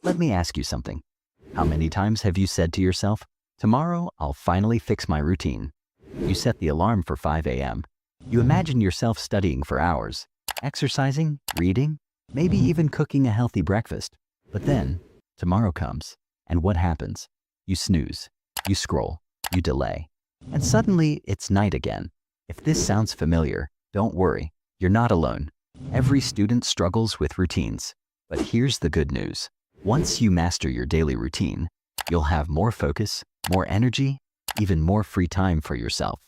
Let me ask you something. How many times have you said to yourself, "Tomorrow I'll finally fix my routine"? You set the alarm for 5 a.m. You imagine yourself studying for hours, exercising, reading, maybe even cooking a healthy breakfast. But then, tomorrow comes, and what happens? You snooze, you scroll, you delay, and suddenly it's night again. If this sounds familiar, don't worry, you're not alone. Every student struggles with routines. But here's the good news. Once you master your daily routine, you'll have more focus, more energy, even more free time for yourself.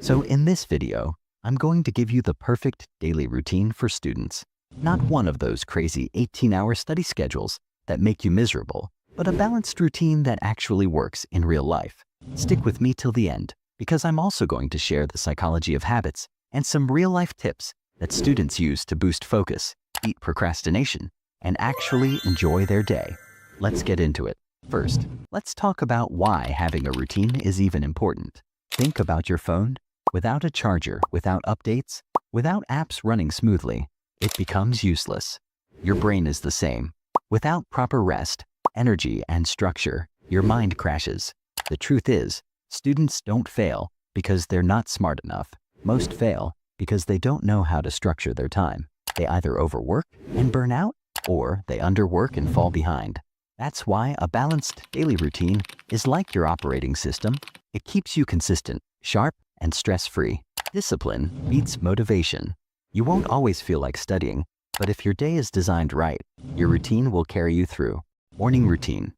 So in this video, I'm going to give you the perfect daily routine for students. Not one of those crazy 18-hour study schedules that make you miserable, but a balanced routine that actually works in real life. Stick with me till the end, because I'm also going to share the psychology of habits and some real-life tips that students use to boost focus, beat procrastination, and actually enjoy their day. Let's get into it. First, let's talk about why having a routine is even important. Think about your phone. Without a charger, without updates, without apps running smoothly, it becomes useless. Your brain is the same. Without proper rest, energy, and structure, your mind crashes. The truth is, students don't fail because they're not smart enough. Most fail because they don't know how to structure their time. They either overwork and burn out, or they underwork and fall behind. That's why a balanced daily routine is like your operating system. It keeps you consistent, sharp, and stress-free. Discipline beats motivation. You won't always feel like studying, but if your day is designed right, your routine will carry you through. Morning routine.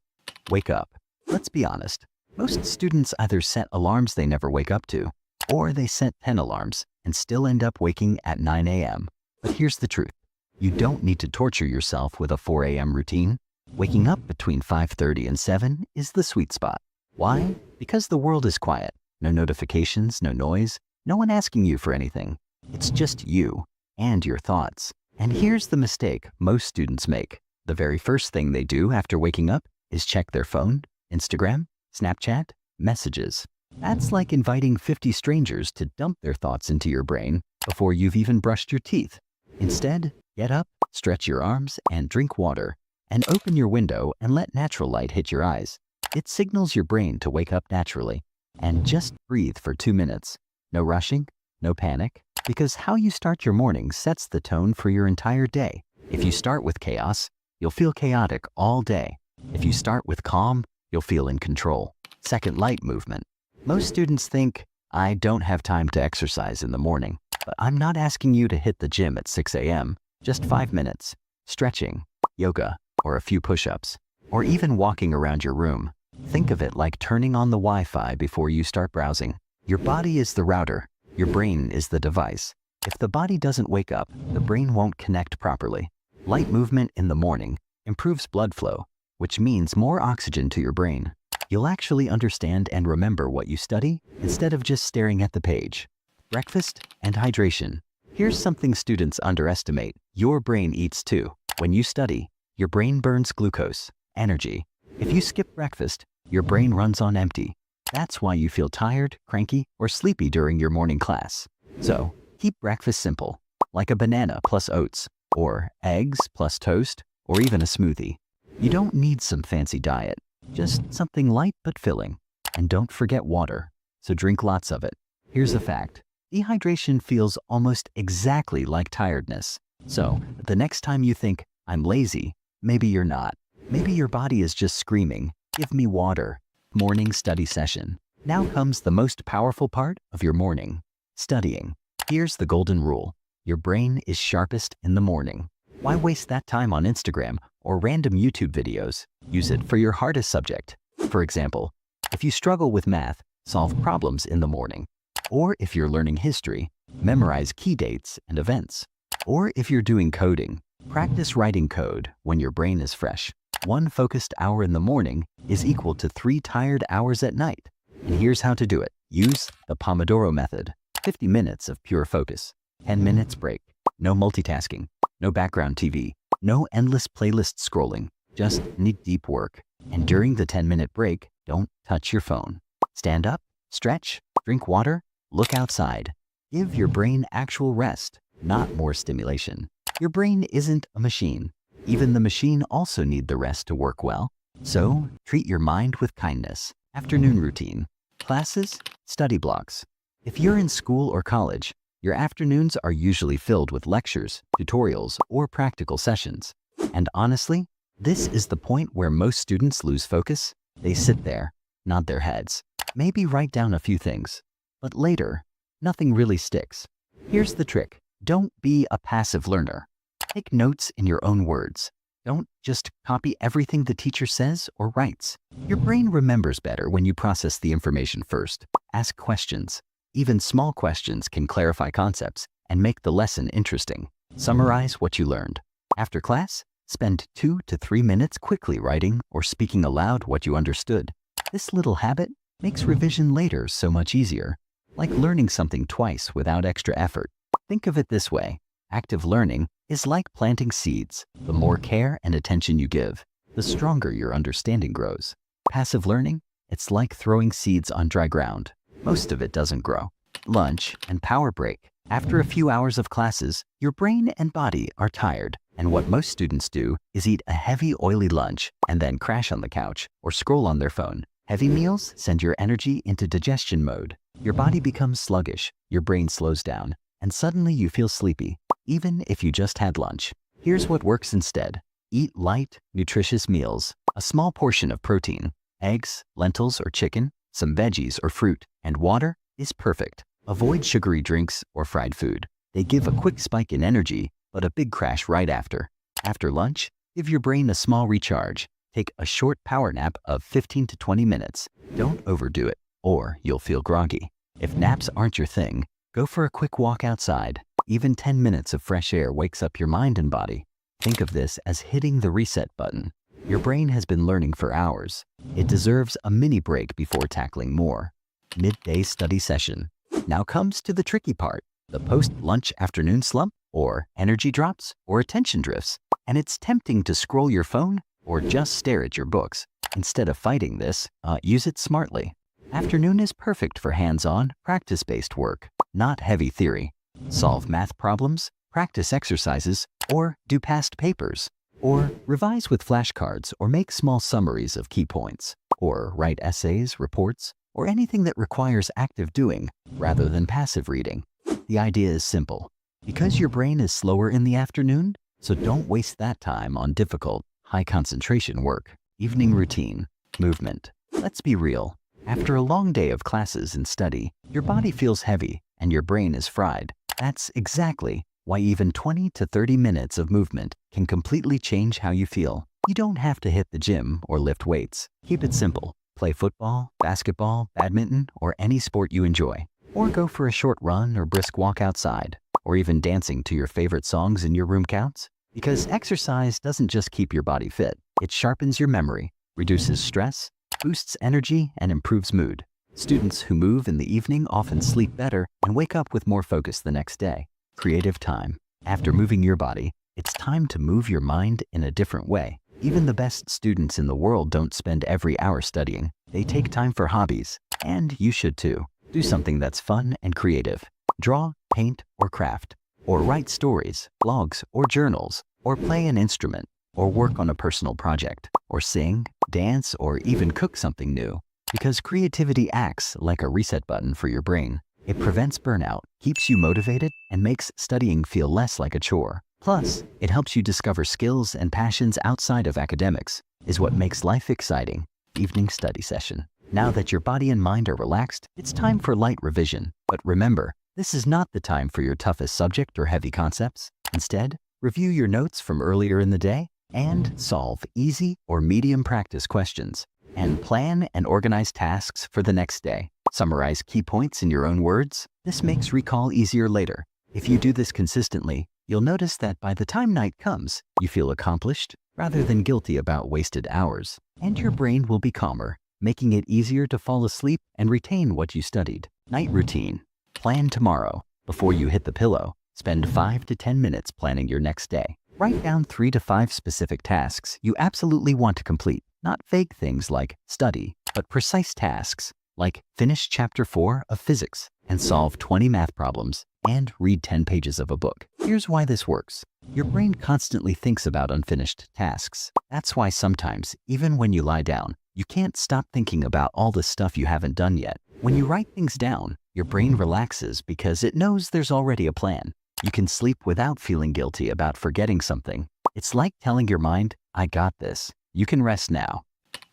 Wake up. Let's be honest. Most students either set alarms they never wake up to, or they set 10 alarms and still end up waking at 9 a.m. But here's the truth. You don't need to torture yourself with a 4 a.m. routine. Waking up between 5:30 and 7 is the sweet spot. Why? Because the world is quiet. No notifications, no noise, no one asking you for anything. It's just you and your thoughts. And here's the mistake most students make. The very first thing they do after waking up is check their phone, Instagram, Snapchat, messages. That's like inviting 50 strangers to dump their thoughts into your brain before you've even brushed your teeth. Instead, get up, stretch your arms, and drink water. And open your window and let natural light hit your eyes. It signals your brain to wake up naturally. And just breathe for 2 minutes. No rushing, no panic, because how you start your morning sets the tone for your entire day. If you start with chaos, you'll feel chaotic all day. If you start with calm, you'll feel in control. Second, light movement. Most students think, I don't have time to exercise in the morning. But I'm not asking you to hit the gym at 6 a.m. Just 5 minutes. Stretching, yoga, or a few push-ups, or even walking around your room. Think of it like turning on the Wi-Fi before you start browsing. Your body is the router. Your brain is the device. If the body doesn't wake up, the brain won't connect properly. Light movement in the morning improves blood flow, which means more oxygen to your brain. You'll actually understand and remember what you study instead of just staring at the page. Breakfast and hydration. Here's something students underestimate. Your brain eats too. When you study, your brain burns glucose, energy. If you skip breakfast, your brain runs on empty. That's why you feel tired, cranky, or sleepy during your morning class. So, keep breakfast simple, like a banana plus oats, or eggs plus toast, or even a smoothie. You don't need some fancy diet, just something light but filling. And don't forget water, so drink lots of it. Here's a fact. Dehydration feels almost exactly like tiredness. So, the next time you think, I'm lazy, maybe you're not. Maybe your body is just screaming, give me water. Morning study session. Now comes the most powerful part of your morning. Studying. Here's the golden rule. Your brain is sharpest in the morning. Why waste that time on Instagram or random YouTube videos? Use it for your hardest subject. For example, if you struggle with math, solve problems in the morning. Or if you're learning history, memorize key dates and events. Or if you're doing coding, practice writing code when your brain is fresh. 1 focused hour in the morning is equal to 3 tired hours at night. And here's how to do it. Use the Pomodoro method. 50 minutes of pure focus. 10 minutes break. No multitasking. No background TV. No endless playlist scrolling. Just deep work. And during the 10-minute break, don't touch your phone. Stand up, stretch, drink water, look outside. Give your brain actual rest, not more stimulation. Your brain isn't a machine. Even the machine also need the rest to work well. So, treat your mind with kindness. Afternoon routine. Classes, study blocks. If you're in school or college, your afternoons are usually filled with lectures, tutorials, or practical sessions. And honestly, this is the point where most students lose focus. They sit there, nod their heads, maybe write down a few things. But later, nothing really sticks. Here's the trick. Don't be a passive learner. Take notes in your own words. Don't just copy everything the teacher says or writes. Your brain remembers better when you process the information first. Ask questions. Even small questions can clarify concepts and make the lesson interesting. Summarize what you learned. After class, spend 2 to 3 minutes quickly writing or speaking aloud what you understood. This little habit makes revision later so much easier, like learning something twice without extra effort. Think of it this way. Active learning is like planting seeds. The more care and attention you give, the stronger your understanding grows. Passive learning, it's like throwing seeds on dry ground. Most of it doesn't grow. Lunch and power break. After a few hours of classes, your brain and body are tired, and what most students do is eat a heavy, oily lunch and then crash on the couch or scroll on their phone. Heavy meals send your energy into digestion mode. Your body becomes sluggish, your brain slows down, and suddenly you feel sleepy, even if you just had lunch. Here's what works instead. Eat light, nutritious meals, a small portion of protein, eggs, lentils or chicken, some veggies or fruit, and water is perfect. Avoid sugary drinks or fried food. They give a quick spike in energy, but a big crash right after. After lunch, give your brain a small recharge. Take a short power nap of 15 to 20 minutes. Don't overdo it, or you'll feel groggy. If naps aren't your thing, go for a quick walk outside. Even 10 minutes of fresh air wakes up your mind and body. Think of this as hitting the reset button. Your brain has been learning for hours. It deserves a mini break before tackling more. Midday study session. Now comes to the tricky part, the post-lunch afternoon slump, or energy drops, or attention drifts. And it's tempting to scroll your phone or just stare at your books. Instead of fighting this, use it smartly. Afternoon is perfect for hands-on, practice-based work, not heavy theory. Solve math problems, practice exercises, or do past papers. Or revise with flashcards or make small summaries of key points. Or write essays, reports, or anything that requires active doing rather than passive reading. The idea is simple. Because your brain is slower in the afternoon, so don't waste that time on difficult, high-concentration work. Evening routine. Movement. Let's be real. After a long day of classes and study, your body feels heavy and your brain is fried. That's exactly why even 20 to 30 minutes of movement can completely change how you feel. You don't have to hit the gym or lift weights. Keep it simple. Play football, basketball, badminton, or any sport you enjoy. Or go for a short run or brisk walk outside. Or even dancing to your favorite songs in your room counts. Because exercise doesn't just keep your body fit, it sharpens your memory, reduces stress, boosts energy, and improves mood. Students who move in the evening often sleep better and wake up with more focus the next day. Creative time. After moving your body, it's time to move your mind in a different way. Even the best students in the world don't spend every hour studying. They take time for hobbies, and you should too. Do something that's fun and creative. Draw, paint, or craft. Or write stories, blogs, or journals. Or play an instrument. Or work on a personal project. Or sing, dance, or even cook something new. Because creativity acts like a reset button for your brain. It prevents burnout, keeps you motivated, and makes studying feel less like a chore. Plus, it helps you discover skills and passions outside of academics, is what makes life exciting. Evening study session. Now that your body and mind are relaxed, it's time for light revision. But remember, this is not the time for your toughest subject or heavy concepts. Instead, review your notes from earlier in the day and solve easy or medium practice questions. And plan and organize tasks for the next day. Summarize key points in your own words. This makes recall easier later. If you do this consistently, you'll notice that by the time night comes, you feel accomplished rather than guilty about wasted hours. And your brain will be calmer, making it easier to fall asleep and retain what you studied. Night routine. Plan tomorrow. Before you hit the pillow, spend 5 to 10 minutes planning your next day. Write down 3 to 5 specific tasks you absolutely want to complete. Not vague things like study, but precise tasks like finish chapter 4 of physics and solve 20 math problems. and read 10 pages of a book. Here's why this works. Your brain constantly thinks about unfinished tasks. That's why sometimes, even when you lie down, you can't stop thinking about all the stuff you haven't done yet. When you write things down, your brain relaxes because it knows there's already a plan. You can sleep without feeling guilty about forgetting something. It's like telling your mind, I got this. You can rest now.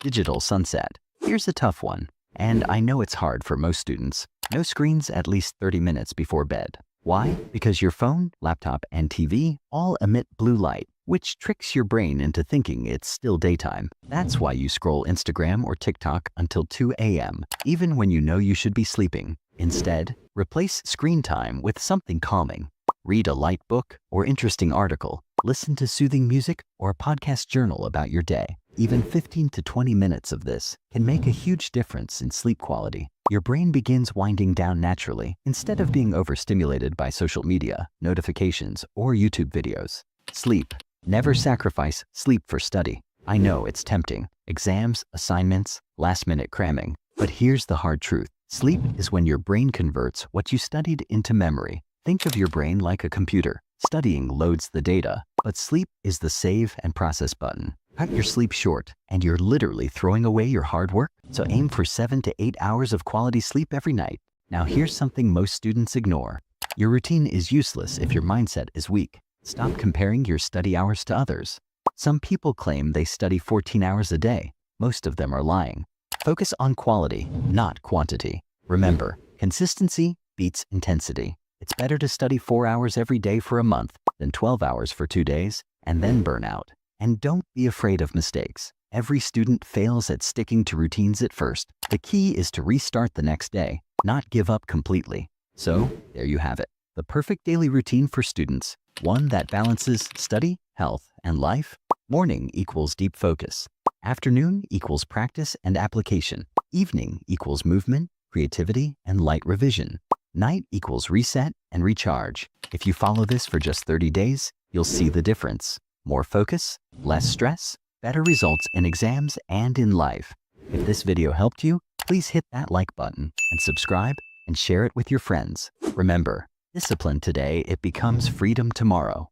Digital sunset. Here's a tough one, and I know it's hard for most students. No screens at least 30 minutes before bed. Why? Because your phone, laptop, and TV all emit blue light, which tricks your brain into thinking it's still daytime. That's why you scroll Instagram or TikTok until 2 a.m., even when you know you should be sleeping. Instead, replace screen time with something calming. Read a light book or interesting article. Listen to soothing music or a podcast journal about your day. Even 15 to 20 minutes of this can make a huge difference in sleep quality. Your brain begins winding down naturally instead of being overstimulated by social media, notifications, or YouTube videos. Sleep. Never sacrifice sleep for study. I know it's tempting. Exams, assignments, last-minute cramming. But here's the hard truth. Sleep is when your brain converts what you studied into memory. Think of your brain like a computer. Studying loads the data, but sleep is the save and process button. Cut your sleep short, and you're literally throwing away your hard work. So aim for 7 to 8 hours of quality sleep every night. Now here's something most students ignore. Your routine is useless if your mindset is weak. Stop comparing your study hours to others. Some people claim they study 14 hours a day. Most of them are lying. Focus on quality, not quantity. Remember, consistency beats intensity. It's better to study 4 hours every day for a month than 12 hours for 2 days and then burn out. And don't be afraid of mistakes. Every student fails at sticking to routines at first. The key is to restart the next day, not give up completely. So, there you have it. The perfect daily routine for students. One that balances study, health, and life. Morning equals deep focus. Afternoon equals practice and application. Evening equals movement, creativity, and light revision. Night equals reset and recharge. If you follow this for just 30 days, you'll see the difference. More focus, less stress, better results in exams and in life. If this video helped you, please hit that like button and subscribe and share it with your friends. Remember, discipline today, it becomes freedom tomorrow.